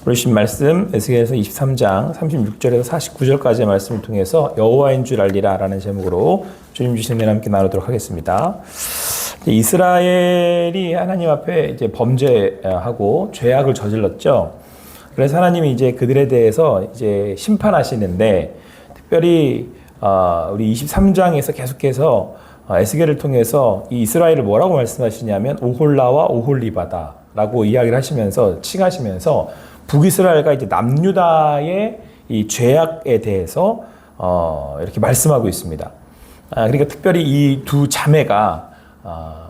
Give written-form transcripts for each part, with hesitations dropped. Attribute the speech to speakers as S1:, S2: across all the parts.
S1: 오늘 주신 말씀 에스겔서 23장 36절에서 49절까지의 말씀을 통해서 여호와인 줄 알리라 라는 제목으로 주님 주신 은혜 함께 나누도록 하겠습니다. 이스라엘이 하나님 앞에 이제 범죄하고 죄악을 저질렀죠. 그래서 하나님이 이제 그들에 대해서 이제 심판하시는데, 특별히 우리 23장에서 계속해서 에스겔을 통해서 이 이스라엘을 뭐라고 말씀하시냐면 오홀라와 오홀리바다라고 이야기를 하시면서 칭하시면서 북이스라엘과 이제 남유다의 이 죄악에 대해서 이렇게 말씀하고 있습니다. 그러니까 특별히 이 두 자매가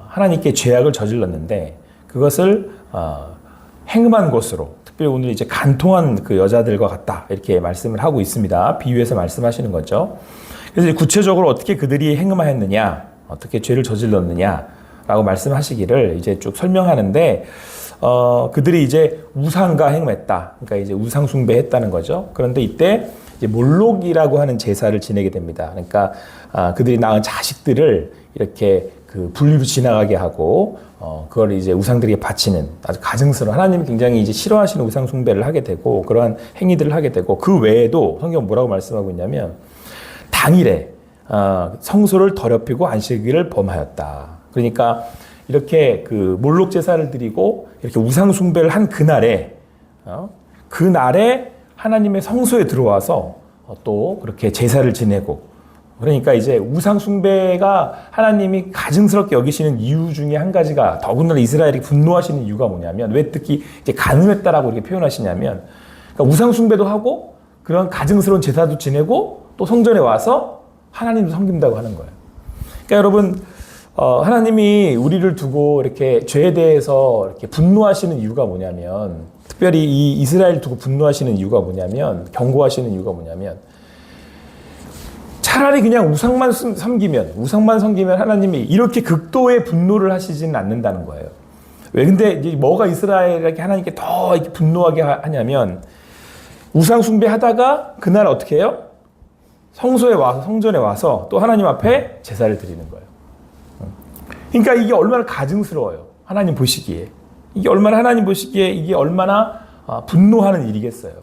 S1: 하나님께 죄악을 저질렀는데 그것을 행음한 것으로, 특별히 오늘 이제 간통한 그 여자들과 같다 이렇게 말씀을 하고 있습니다. 비유해서 말씀하시는 거죠. 그래서 구체적으로 어떻게 그들이 행음하였느냐, 어떻게 죄를 저질렀느냐라고 말씀하시기를 이제 쭉 설명하는데, 그들이 이제 우상과 행음했다. 그러니까 이제 우상 숭배했다는 거죠. 그런데 이때 이제 몰록이라고 하는 제사를 지내게 됩니다. 그러니까 그들이 낳은 자식들을 이렇게 그 분리로 지나가게 하고, 그걸 이제 우상들에게 바치는 아주 가증스러운, 하나님이 굉장히 이제 싫어하시는 우상 숭배를 하게 되고, 그러한 행위들을 하게 되고, 그 외에도 성경 뭐라고 말씀하고 있냐면 당일에 성소를 더럽히고 안식일을 범하였다. 그러니까 이렇게 그 몰록 제사를 드리고 이렇게 우상 숭배를 한 그날에 하나님의 성소에 들어와서 또 그렇게 제사를 지내고, 그러니까 이제 우상 숭배가 하나님이 가증스럽게 여기시는 이유 중에 한 가지가, 더군다나 이스라엘이 분노하시는 이유가 뭐냐면, 왜 특히 이제 간음했다라고 이렇게 표현하시냐면, 그러니까 우상 숭배도 하고 그런 가증스러운 제사도 지내고 또 성전에 와서 하나님도 섬긴다고 하는 거예요. 그러니까 여러분, 하나님이 우리를 두고 이렇게 죄에 대해서 이렇게 분노하시는 이유가 뭐냐면, 특별히 이 이스라엘 두고 분노하시는 이유가 뭐냐면, 경고하시는 이유가 뭐냐면, 차라리 그냥 우상만 섬기면 하나님이 이렇게 극도의 분노를 하시지는 않는다는 거예요. 왜? 근데 이제 뭐가 이스라엘에게 하나님께 더 이렇게 분노하게 하냐면, 우상 숭배하다가 그날 어떻게 해요? 성전에 와서 또 하나님 앞에 제사를 드리는 거예요. 그러니까 이게 얼마나 가증스러워요. 하나님 보시기에. 이게 얼마나 분노하는 일이겠어요.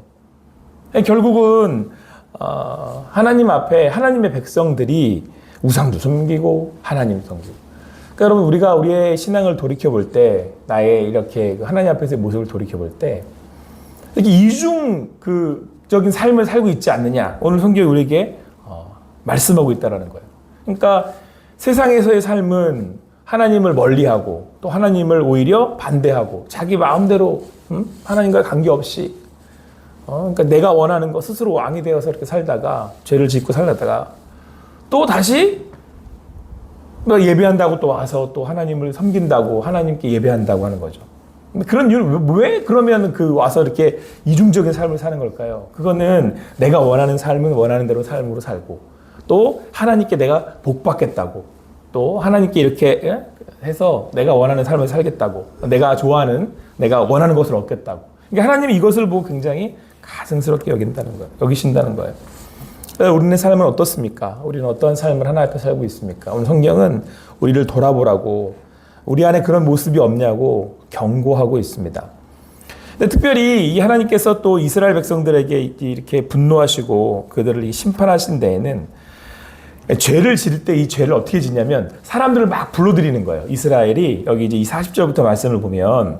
S1: 결국은 하나님 앞에 하나님의 백성들이 우상도 섬기고 하나님 섬기고. 그러니까 여러분, 우리가 우리의 신앙을 돌이켜볼 때, 나의 이렇게 하나님 앞에서의 모습을 돌이켜볼 때 이렇게 이중적인 삶을 살고 있지 않느냐, 오늘 성경이 우리에게 말씀하고 있다는 거예요. 그러니까 세상에서의 삶은 하나님을 멀리하고 또 하나님을 오히려 반대하고 자기 마음대로 하나님과 관계없이 그러니까 내가 원하는 거 스스로 왕이 되어서 이렇게 살다가, 죄를 짓고 살다가 또 다시 예배한다고 또 와서 또 하나님을 섬긴다고, 하나님께 예배한다고 하는 거죠. 그런 이유는 왜 그러면 그 와서 이렇게 이중적인 삶을 사는 걸까요? 그거는 내가 원하는 삶은 원하는 대로 삶으로 살고, 또 하나님께 내가 복 받겠다고, 또 하나님께 이렇게 해서 내가 원하는 삶을 살겠다고, 내가 원하는 것을 얻겠다고. 그러니까 하나님이 이것을 보고 굉장히 가증스럽게 여기신다는 거예요. 우리의 삶은 어떻습니까? 우리는 어떠한 삶을 하나님 앞에 살고 있습니까? 오늘 성경은 우리를 돌아보라고, 우리 안에 그런 모습이 없냐고 경고하고 있습니다. 근데 특별히 이 하나님께서 또 이스라엘 백성들에게 이렇게 분노하시고 그들을 심판하신 데에는, 죄를 지을 때 이 죄를 어떻게 짓냐면 사람들을 막 불러들이는 거예요. 이스라엘이 여기 이제 이 40절부터 말씀을 보면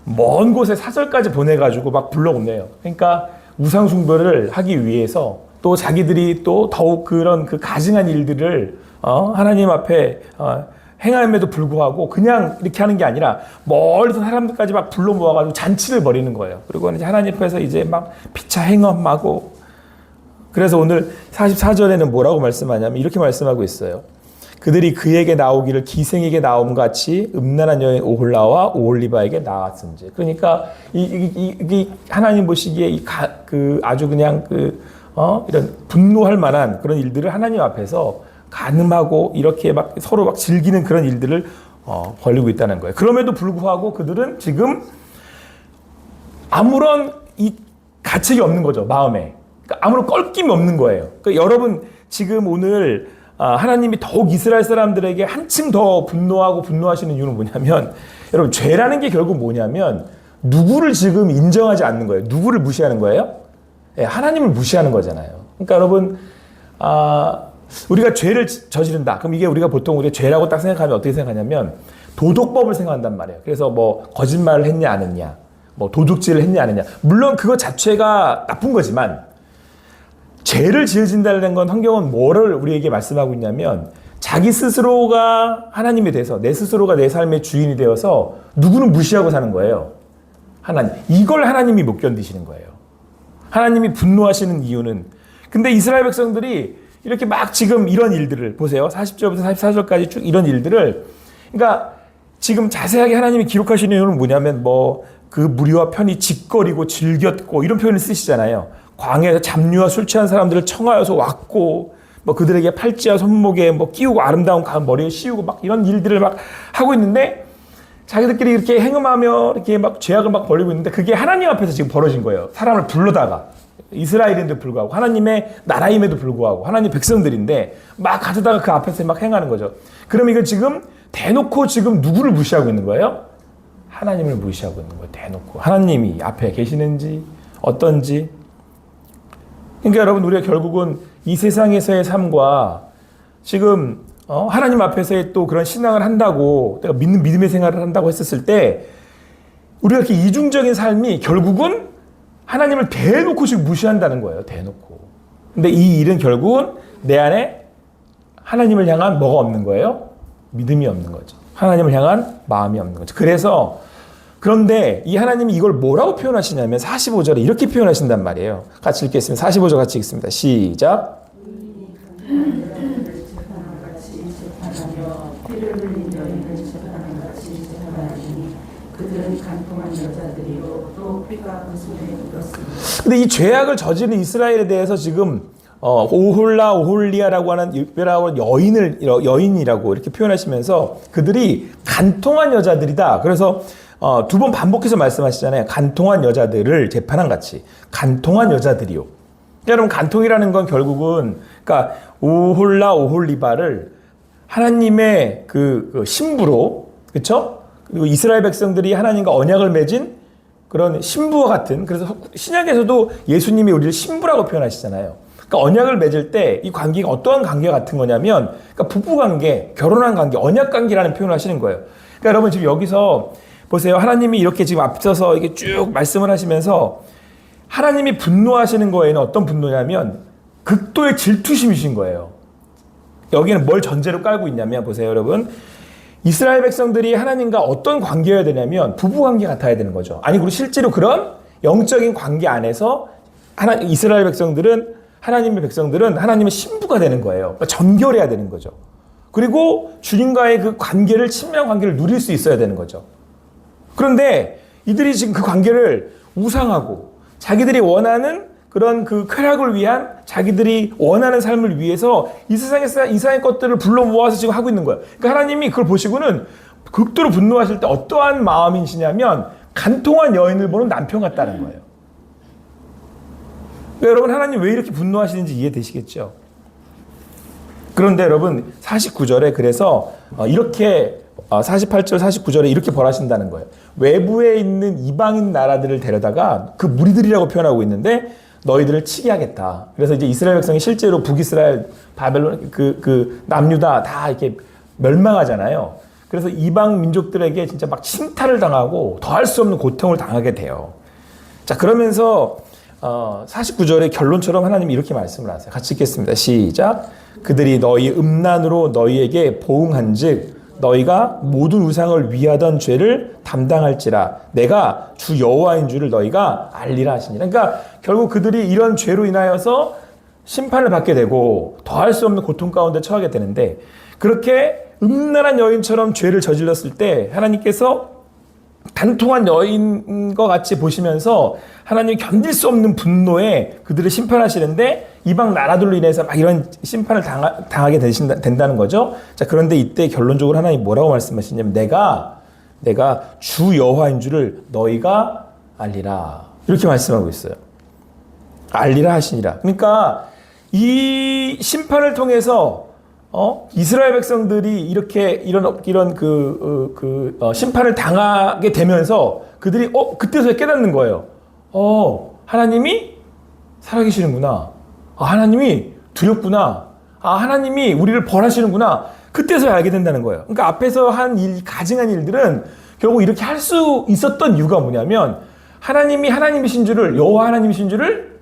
S1: 먼 곳에 사절까지 보내가지고 막 불러오네요. 그러니까 우상 숭배를 하기 위해서, 또 자기들이 또 더욱 그런 그 가증한 일들을 하나님 앞에 행함에도 불구하고 그냥 이렇게 하는 게 아니라 멀리서 사람들까지 막 불러 모아가지고 잔치를 벌이는 거예요. 그리고 이제 하나님 앞에서 이제 막 피차 행함하고. 그래서 오늘 44절에는 뭐라고 말씀하냐면 이렇게 말씀하고 있어요. 그들이 그에게 나오기를 기생에게 나옴 같이 음란한 여인 오홀라와 오홀리바에게 나왔은지. 그러니까 이 하나님 보시기에 아주 그냥 이런 분노할 만한 그런 일들을 하나님 앞에서 간음하고 이렇게 막 서로 막 즐기는 그런 일들을 벌이고 있다는 거예요. 그럼에도 불구하고 그들은 지금 아무런 이 가책이 없는 거죠, 마음에. 그러니까 아무런 껄낌이 없는 거예요. 그러니까 여러분, 지금 오늘 하나님이 더욱 이스라엘 사람들에게 한층 더 분노하시는 이유는 뭐냐면, 여러분, 죄라는 게 결국 뭐냐면 누구를 지금 인정하지 않는 거예요? 누구를 무시하는 거예요? 예, 하나님을 무시하는 거잖아요. 그러니까 여러분, 우리가 죄를 저지른다. 그럼 이게 우리가 보통 우리가 죄라고 딱 생각하면 어떻게 생각하냐면 도덕법을 생각한단 말이에요. 그래서 뭐 거짓말을 했냐 안 했냐, 뭐 도둑질을 했냐 안 했냐. 물론 그거 자체가 나쁜 거지만 죄를 지어진다는 건 성경은 뭐를 우리에게 말씀하고 있냐면 자기 스스로가 하나님이 돼서 내 스스로가 내 삶의 주인이 되어서 누구는 무시하고 사는 거예요. 하나님. 이걸 하나님이 못 견디시는 거예요. 하나님이 분노하시는 이유는 근데 이스라엘 백성들이 이렇게 막 지금 이런 일들을 보세요. 40절부터 44절까지 쭉 이런 일들을 그러니까 지금 자세하게 하나님이 기록하시는 이유는 뭐냐면 뭐 그 무리와 편히 짓거리고 즐겼고 이런 표현을 쓰시잖아요. 광야에서 잡류와 술 취한 사람들을 청하여서 왔고 뭐 그들에게 팔찌와 손목에 뭐 끼우고 아름다운 가운 머리에 씌우고 막 이런 일들을 막 하고 있는데 자기들끼리 이렇게 행음하며 이렇게 막 죄악을 막 벌이고 있는데 그게 하나님 앞에서 지금 벌어진 거예요. 사람을 불러다가 이스라엘인데도 불구하고 하나님의 나라임에도 불구하고 하나님 백성들인데 막 가져다가 그 앞에서 막 행하는 거죠. 그럼 이거 지금 대놓고 지금 누구를 무시하고 있는 거예요? 하나님을 무시하고 있는 거예요. 대놓고 하나님이 앞에 계시는지 어떤지. 그러니까 여러분 우리가 결국은 이 세상에서의 삶과 지금 하나님 앞에서의 또 그런 신앙을 한다고 내가 믿는 믿음의 생활을 한다고 했었을 때 우리가 이렇게 이중적인 삶이 결국은 하나님을 대놓고 지금 무시한다는 거예요. 대놓고. 근데 이 일은 결국은 내 안에 하나님을 향한 뭐가 없는 거예요? 믿음이 없는 거죠. 하나님을 향한 마음이 없는 거죠. 그런데 이 하나님이 이걸 뭐라고 표현하시냐면 45절에 이렇게 표현하신단 말이에요. 같이 읽겠습니다. 45절 같이 읽습니다. 시작. 근데 이 죄악을 저지른 이스라엘에 대해서 지금 오홀리아라고 하는 여인이라고 이렇게 표현하시면서 그들이 간통한 여자들이다. 그래서 두 번 반복해서 말씀하시잖아요. 간통한 여자들을 재판한 같이 간통한 여자들이요. 여러분 간통이라는 건 결국은 그러니까 오홀리바를 하나님의 그 신부로 그렇죠? 그리고 이스라엘 백성들이 하나님과 언약을 맺은 그런 신부와 같은 그래서 신약에서도 예수님이 우리를 신부라고 표현하시잖아요. 그러니까 언약을 맺을 때 이 관계가 어떠한 관계가 같은 거냐면 그러니까 부부 관계, 결혼한 관계, 언약 관계라는 표현을 하시는 거예요. 그러니까 여러분 지금 여기서 보세요. 하나님이 이렇게 지금 앞서서 이게 쭉 말씀을 하시면서 하나님이 분노하시는 거에는 어떤 분노냐면 극도의 질투심이신 거예요. 여기는 뭘 전제로 깔고 있냐면 보세요, 여러분. 이스라엘 백성들이 하나님과 어떤 관계여야 되냐면 부부 관계 같아야 되는 거죠. 아니 그리고 실제로 그런 영적인 관계 안에서 이스라엘 백성들은 하나님의 백성들은 하나님의 신부가 되는 거예요. 그러니까 전결해야 되는 거죠. 그리고 주님과의 그 관계를 친밀한 관계를 누릴 수 있어야 되는 거죠. 그런데 이들이 지금 그 관계를 우상하고 자기들이 원하는 그런 그 쾌락을 위한 자기들이 원하는 삶을 위해서 이 세상에서 이상의 것들을 불러 모아서 지금 하고 있는 거예요. 그러니까 하나님이 그걸 보시고는 극도로 분노하실 때 어떠한 마음이시냐면 간통한 여인을 보는 남편 같다는 거예요. 그러니까 여러분 하나님 왜 이렇게 분노하시는지 이해되시겠죠? 그런데 여러분 49절에 그래서 이렇게 48절 49절에 이렇게 벌하신다는 거예요. 외부에 있는 이방인 나라들을 데려다가 그 무리들이라고 표현하고 있는데 너희들을 치게 하겠다. 그래서 이제 이스라엘 백성이 실제로 북이스라엘, 바벨론, 남유다 다 이렇게 멸망하잖아요. 그래서 이방 민족들에게 진짜 막 침탈을 당하고 더할 수 없는 고통을 당하게 돼요. 자, 그러면서 49절의 결론처럼 하나님이 이렇게 말씀을 하세요. 같이 읽겠습니다. 시작. 그들이 너희 음란으로 너희에게 보응한즉 너희가 모든 우상을 위하던 죄를 담당할지라 내가 주 여호와인 줄을 너희가 알리라 하시니라. 그러니까 결국 그들이 이런 죄로 인하여서 심판을 받게 되고 더할 수 없는 고통 가운데 처하게 되는데 그렇게 음란한 여인처럼 죄를 저질렀을 때 하나님께서 단통한 여인과 같이 보시면서 하나님이 견딜 수 없는 분노에 그들을 심판하시는데 이방 나라들로 인해서 막 이런 심판을 당하게 된다는 거죠. 자, 그런데 이때 결론적으로 하나님이 뭐라고 말씀하시냐면 내가 주 여호와인 줄을 너희가 알리라. 이렇게 말씀하고 있어요. 알리라 하시니라. 그러니까 이 심판을 통해서 이스라엘 백성들이 이런 심판을 당하게 되면서 그들이 그때서야 깨닫는 거예요. 하나님이 살아계시는구나. 하나님이 두렵구나. 하나님이 우리를 벌하시는구나. 그때서야 알게 된다는 거예요. 그러니까 앞에서 가증한 일들은 결국 이렇게 할 수 있었던 이유가 뭐냐면 하나님이 하나님이신 줄을, 여호와 하나님이신 줄을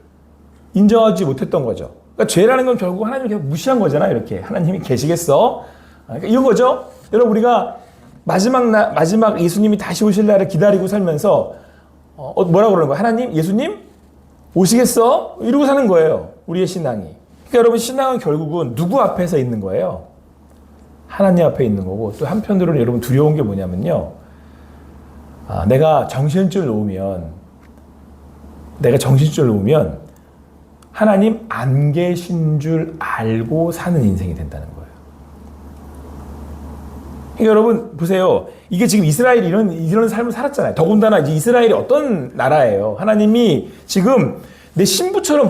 S1: 인정하지 못했던 거죠. 그러니까 죄라는 건 결국 하나님을 계속 무시한 거잖아요. 이렇게 하나님이 계시겠어? 그러니까 이런 거죠. 여러분, 우리가 마지막 예수님이 다시 오실 날을 기다리고 살면서 뭐라고 그러는 거예요? 하나님, 예수님 오시겠어? 이러고 사는 거예요. 우리의 신앙이. 그러니까 여러분, 신앙은 결국은 누구 앞에서 있는 거예요? 하나님 앞에 있는 거고, 또 한편으로는 여러분 두려운 게 뭐냐면요. 내가 정신줄 놓으면 하나님 안 계신 줄 알고 사는 인생이 된다는 거예요. 그러니까 여러분 보세요. 이게 지금 이스라엘이 이런 삶을 살았잖아요. 더군다나 이제 이스라엘이 어떤 나라예요. 하나님이 지금 내 신부처럼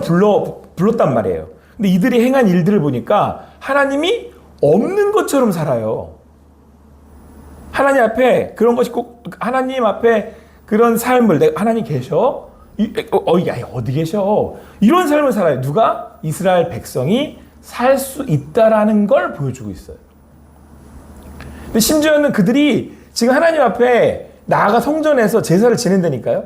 S1: 불렀단 말이에요. 근데 이들이 행한 일들을 보니까 하나님이 없는 것처럼 살아요. 하나님 앞에 그런 것이 꼭, 하나님 앞에 그런 삶을, 하나님 계셔? 어디 계셔? 이런 삶을 살아요. 누가? 이스라엘 백성이 살 수 있다라는 걸 보여주고 있어요. 근데 심지어는 그들이 지금 하나님 앞에 나아가 성전에서 제사를 지낸다니까요.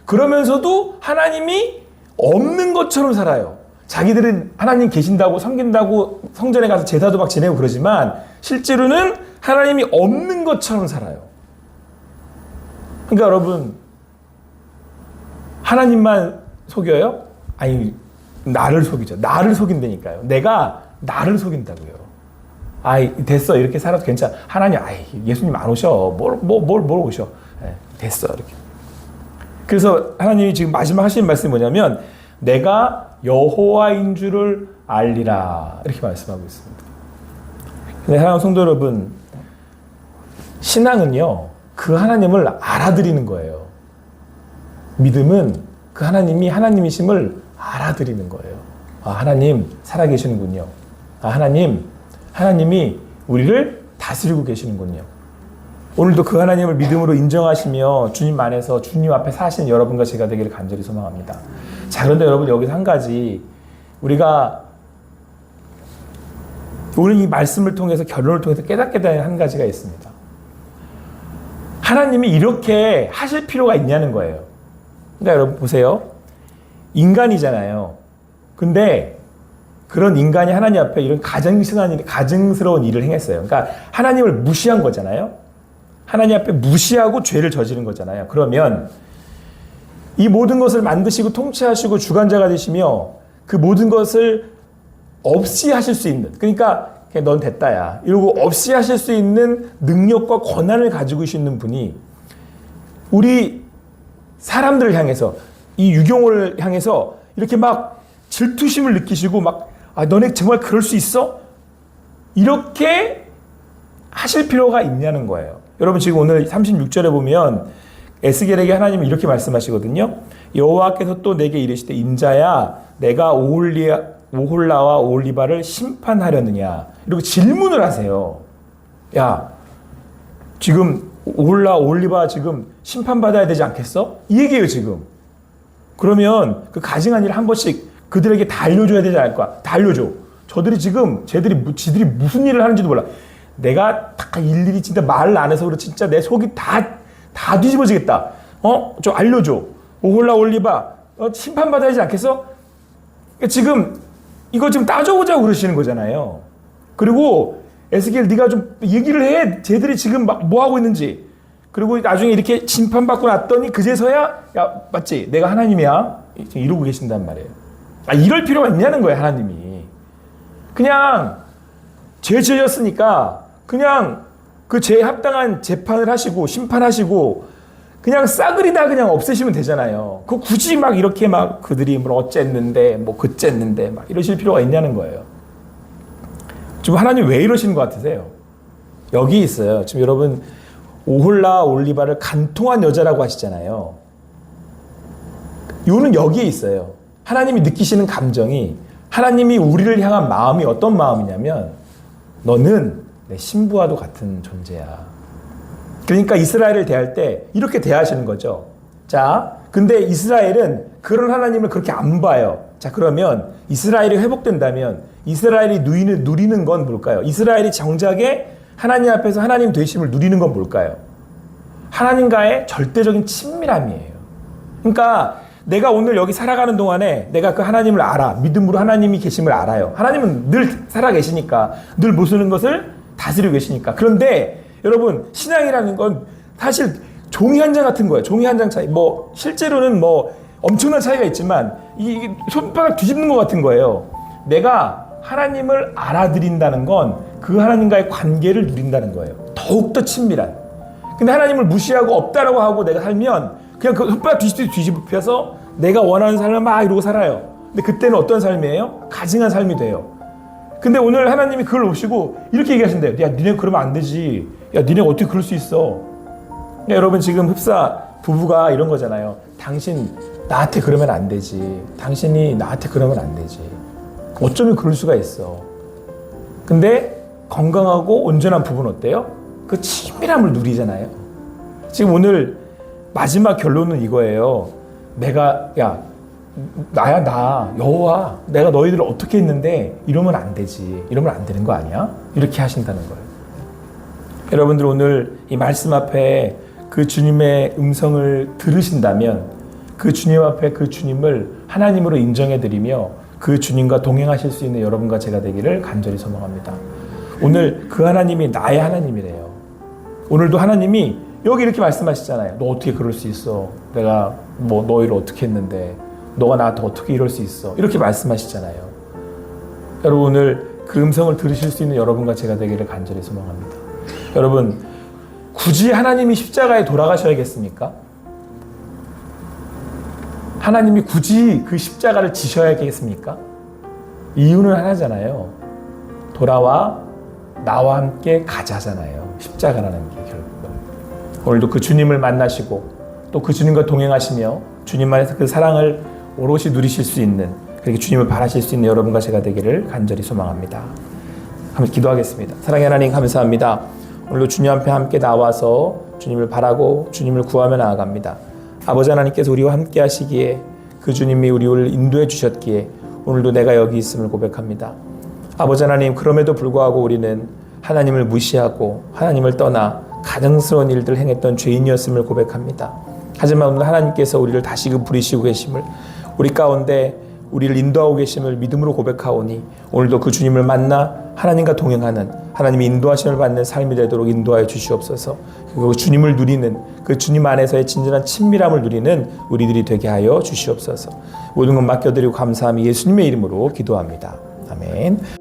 S1: 그러면서도 하나님이 없는 것처럼 살아요. 자기들은 하나님 계신다고 섬긴다고 성전에 가서 제사도 막 지내고 그러지만 실제로는 하나님이 없는 것처럼 살아요. 그러니까 여러분, 하나님만 속여요? 아니, 나를 속이죠. 나를 속인다니까요. 내가 나를 속인다고요. 됐어. 이렇게 살아도 괜찮아. 하나님, 예수님 안 오셔. 뭘 오셔. 됐어. 이렇게. 그래서 하나님이 지금 마지막 하시는 말씀이 뭐냐면, 내가 여호와인 줄을 알리라. 이렇게 말씀하고 있습니다. 근데 사랑하는 성도 여러분, 신앙은요, 그 하나님을 알아들이는 거예요. 믿음은 그 하나님이 하나님이심을 알아들이는 거예요. 하나님 살아계시는군요. 하나님이 우리를 다스리고 계시는군요. 오늘도 그 하나님을 믿음으로 인정하시며 주님 안에서 주님 앞에 사신 여러분과 제가 되기를 간절히 소망합니다. 자, 그런데 여러분, 여기서 한 가지 우리가 오늘 이 말씀을 통해서, 결론을 통해서 깨닫게 되는 한 가지가 있습니다. 하나님이 이렇게 하실 필요가 있냐는 거예요. 그러니까 여러분 보세요. 인간이잖아요. 근데 그런 인간이 하나님 앞에 이런 가증스러운 일을 행했어요. 그러니까 하나님을 무시한 거잖아요. 하나님 앞에 무시하고 죄를 저지른 거잖아요. 그러면 이 모든 것을 만드시고 통치하시고 주관자가 되시며 그 모든 것을 없이 하실 수 있는, 그러니까 넌 됐다야 이러고 없이 하실 수 있는 능력과 권한을 가지고 계시는 분이 우리 사람들을 향해서, 이 유경호를 향해서 이렇게 막 질투심을 느끼시고 막 너네 정말 그럴 수 있어? 이렇게 하실 필요가 있냐는 거예요. 여러분, 지금 오늘 36절에 보면 에스겔에게 하나님은 이렇게 말씀하시거든요. 여호와께서 또 내게 이르시되, 인자야, 내가 오홀라와 오홀리바를 심판하려느냐, 이렇게 질문을 하세요. 야, 지금 오홀라 오홀리바 지금 심판받아야 되지 않겠어? 이 얘기예요 지금. 그러면 그 가증한 일 한 번씩 그들에게 다 알려줘야 되지 않을까? 다 알려줘. 지들이 무슨 일을 하는지도 몰라. 내가 다 일일이 진짜 말을 안 해서 그렇지 진짜 내 속이 다 뒤집어지겠다. 좀 알려줘. 오홀라 오홀리바 심판받아야 되지 않겠어? 지금 이거 좀 따져보자고 그러시는 거잖아요. 그리고 에스겔, 네가 좀 얘기를 해. 쟤들이 지금 막 뭐 하고 있는지. 그리고 나중에 이렇게 심판받고 났더니 그제서야, 야, 맞지? 내가 하나님이야. 이러고 계신단 말이에요. 이럴 필요가 있냐는 거예요, 하나님이. 그냥 죄 지었으니까 그냥 그 죄에 합당한 재판을 하시고 심판하시고 그냥 싸그리 다 그냥 없애시면 되잖아요. 그 굳이 막 이렇게 막 그들이 뭐 어쨌는데 뭐 그쨌는데 막 이러실 필요가 있냐는 거예요. 지금 하나님 왜 이러시는 것 같으세요? 여기 있어요. 지금 여러분, 오홀라 올리바를 간통한 여자라고 하시잖아요. 요는 여기에 있어요. 하나님이 느끼시는 감정이, 하나님이 우리를 향한 마음이 어떤 마음이냐면, 너는 내 신부와도 같은 존재야. 그러니까 이스라엘을 대할 때 이렇게 대하시는 거죠. 자, 근데 이스라엘은 그런 하나님을 그렇게 안 봐요. 자, 그러면 이스라엘이 회복된다면 이스라엘이 누리는 건 뭘까요? 이스라엘이 정작에 하나님 앞에서 하나님 되심을 누리는 건 뭘까요? 하나님과의 절대적인 친밀함이에요. 그러니까 내가 오늘 여기 살아가는 동안에 내가 그 하나님을 알아. 믿음으로 하나님이 계심을 알아요. 하나님은 늘 살아계시니까, 늘 모든 것을 다스리고 계시니까. 그런데 여러분, 신앙이라는 건 사실 종이 한 장 같은 거예요. 종이 한 장 차이. 뭐 실제로는 뭐 엄청난 차이가 있지만 이게 손바닥 뒤집는 것 같은 거예요. 내가 하나님을 알아들인다는 건 그 하나님과의 관계를 누린다는 거예요. 더욱더 친밀한. 근데 하나님을 무시하고 없다라고 하고 내가 살면 그냥 그 손바닥 뒤집혀서 내가 원하는 삶을 막 이러고 살아요. 근데 그때는 어떤 삶이에요? 가증한 삶이 돼요. 근데 오늘 하나님이 그걸 보시고 이렇게 얘기하신대요. 야, 니네 그러면 안 되지. 야, 니네 어떻게 그럴 수 있어? 야, 여러분 지금 흡사 부부가 이런 거잖아요. 당신 나한테 그러면 안 되지. 당신이 나한테 그러면 안 되지. 어쩌면 그럴 수가 있어. 근데 건강하고 온전한 부부는 어때요? 그 친밀함을 누리잖아요. 지금 오늘 마지막 결론은 이거예요. 내가 나 여호와 내가 너희들을 어떻게 했는데 이러면 안 되지. 이러면 안 되는 거 아니야? 이렇게 하신다는 거예요. 여러분들 오늘 이 말씀 앞에 그 주님의 음성을 들으신다면 그 주님 앞에 그 주님을 하나님으로 인정해드리며 그 주님과 동행하실 수 있는 여러분과 제가 되기를 간절히 소망합니다. 오늘 그 하나님이 나의 하나님이래요. 오늘도 하나님이 여기 이렇게 말씀하시잖아요. 너 어떻게 그럴 수 있어? 내가 뭐 너희를 어떻게 했는데 너가 나한테 어떻게 이럴 수 있어? 이렇게 말씀하시잖아요. 여러분 오늘 그 음성을 들으실 수 있는 여러분과 제가 되기를 간절히 소망합니다. 여러분 굳이 하나님이 십자가에 돌아가셔야겠습니까? 하나님이 굳이 그 십자가를 지셔야겠습니까? 이유는 하나잖아요. 돌아와 나와 함께 가자잖아요. 십자가라는 게 결국은. 오늘도 그 주님을 만나시고 또 그 주님과 동행하시며 주님 안에서 그 사랑을 오롯이 누리실 수 있는 그렇게 주님을 바라실 수 있는 여러분과 제가 되기를 간절히 소망합니다. 함께 기도하겠습니다. 사랑의 하나님 감사합니다. 오늘도 주님 앞에 함께 나와서 주님을 바라고 주님을 구하며 나아갑니다. 아버지 하나님께서 우리와 함께 하시기에 그 주님이 우리를 인도해 주셨기에 오늘도 내가 여기 있음을 고백합니다. 아버지 하나님 그럼에도 불구하고 우리는 하나님을 무시하고 하나님을 떠나 가증스러운 일들을 행했던 죄인이었음을 고백합니다. 하지만 오늘 하나님께서 우리를 다시금 부리시고 계심을 우리 가운데 우리를 인도하고 계심을 믿음으로 고백하오니 오늘도 그 주님을 만나 하나님과 동행하는 하나님의 인도하심을 받는 삶이 되도록 인도하여 주시옵소서. 그리고 주님을 누리는 그 주님 안에서의 진정한 친밀함을 누리는 우리들이 되게 하여 주시옵소서. 모든 것 맡겨드리고 감사함이 예수님의 이름으로 기도합니다. 아멘.